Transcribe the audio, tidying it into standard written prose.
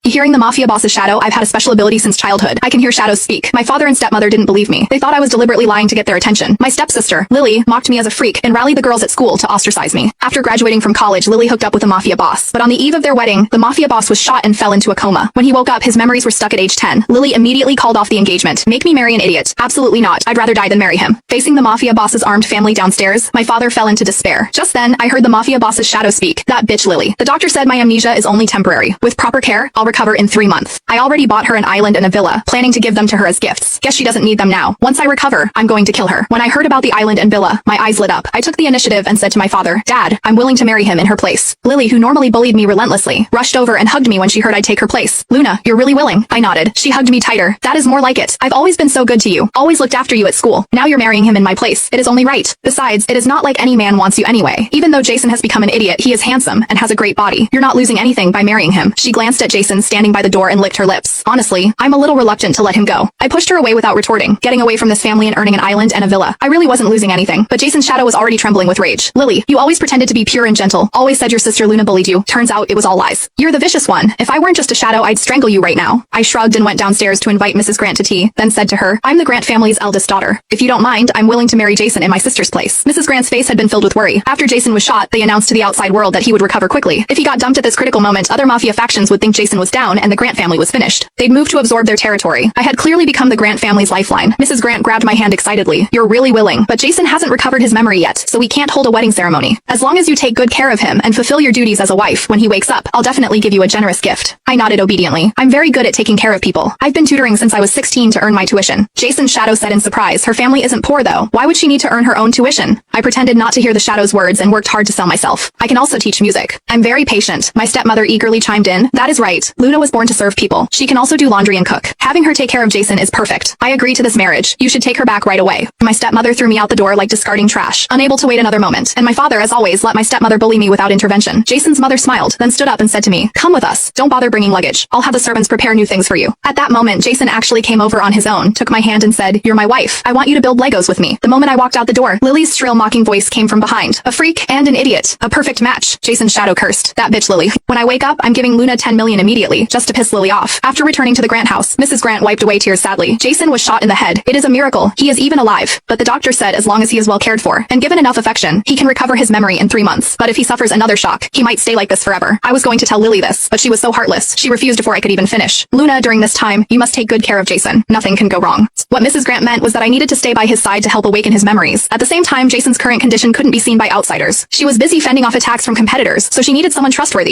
Hearing the mafia boss's shadow, I've had a special ability since childhood. I can hear shadows speak. My father and stepmother didn't believe me. They thought I was deliberately lying to get their attention. My stepsister, Lily, mocked me as a freak and rallied the girls at school to ostracize me. After graduating from college, Lily hooked up with a mafia boss. But on the eve of their wedding, the mafia boss was shot and fell into a coma. When he woke up, his memories were stuck at age 10. Lily immediately called off the engagement. Make me marry an idiot. Absolutely not. I'd rather die than marry him. Facing the mafia boss's armed family downstairs, my father fell into despair. Just then, I heard the mafia boss's shadow speak. That bitch Lily. The doctor said my amnesia is only temporary. With proper care, I'll recover in 3 months. I already bought her an island and a villa, planning to give them to her as gifts. Guess she doesn't need them now. Once I recover, I'm going to kill her. When I heard about the island and villa, my eyes lit up. I took the initiative and said to my father, Dad, I'm willing to marry him in her place. Lily, who normally bullied me relentlessly, rushed over and hugged me when she heard I'd take her place. Luna, you're really willing. I nodded. She hugged me tighter. That is more like it. I've always been so good to you. Always looked after you at school. Now you're marrying him in my place. It is only right. Besides, it is not like any man wants you anyway. Even though Jason has become an idiot, he is handsome and has a great body. You're not losing anything by marrying him. She glanced at Jason standing by the door and licked her lips. Honestly, I'm a little reluctant to let him go. I pushed her away without retorting, getting away from this family and earning an island and a villa. I really wasn't losing anything, but Jason's shadow was already trembling with rage. Lily, you always pretended to be pure and gentle. Always said your sister Luna bullied you. Turns out it was all lies. You're the vicious one. If I weren't just a shadow, I'd strangle you right now. I shrugged and went downstairs to invite Mrs. Grant to tea, then said to her, I'm the Grant family's eldest daughter. If you don't mind, I'm willing to marry Jason in my sister's place. Mrs. Grant's face had been filled with worry. After Jason was shot, they announced to the outside world that he would recover quickly. If he got dumped at this critical moment, other mafia factions would think Jason was down and the Grant family was finished. They'd move to absorb their territory. I had clearly become the Grant family's lifeline. Mrs. Grant grabbed my hand excitedly. You're really willing, but Jason hasn't recovered his memory yet, so we can't hold a wedding ceremony. As long as you take good care of him and fulfill your duties as a wife, when he wakes up, I'll definitely give you a generous gift. I nodded obediently. I'm very good at taking care of people. I've been tutoring since I was 16 to earn my tuition. Jason's shadow said in surprise, her family isn't poor though. Why would she need to earn her own tuition? I pretended not to hear the shadow's words and worked hard to sell myself. I can also teach music. I'm very patient. My stepmother eagerly chimed in. That is right. Luna was born to serve people. She can also do laundry and cook. Having her take care of Jason is perfect. I agree to this marriage. You should take her back right away. My stepmother threw me out the door like discarding trash, unable to wait another moment. And my father, as always, let my stepmother bully me without intervention. Jason's mother smiled, then stood up and said to me, come with us. Don't bother bringing luggage. I'll have the servants prepare new things for you. At that moment, Jason actually came over on his own, took my hand and said, you're my wife. I want you to build Legos with me. The moment I walked out the door, Lily's shrill mocking voice came from behind. A freak and an idiot. A perfect match. Jason's shadow cursed. That bitch Lily. When I wake up, I'm giving Luna 10 million immediately, just to piss Lily off. After returning to the Grant house, Mrs. Grant wiped away tears sadly. Jason was shot in the head. It is a miracle. He is even alive. But the doctor said as long as he is well cared for and given enough affection, he can recover his memory in 3 months. But if he suffers another shock, he might stay like this forever. I was going to tell Lily this, but she was so heartless. She refused before I could even finish. Luna, during this time, you must take good care of Jason. Nothing can go wrong. What Mrs. Grant meant was that I needed to stay by his side to help awaken his memories. At the same time, Jason's current condition couldn't be seen by outsiders. She was busy fending off attacks from competitors, so she needed someone trustworthy.